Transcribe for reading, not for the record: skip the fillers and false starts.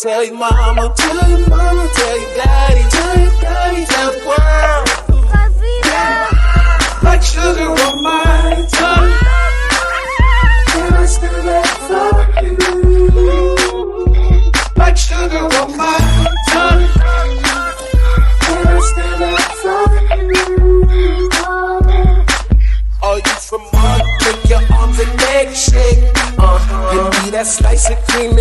tell your mama, tell your mama, tell your daddy, tell your daddy, tell the world. Like sugar on my tongue. Can I still get for you? Like sugar on my tongue. Can I still get for you? Are you from Mars? Make your arms and legs shake. Give me that slice of cream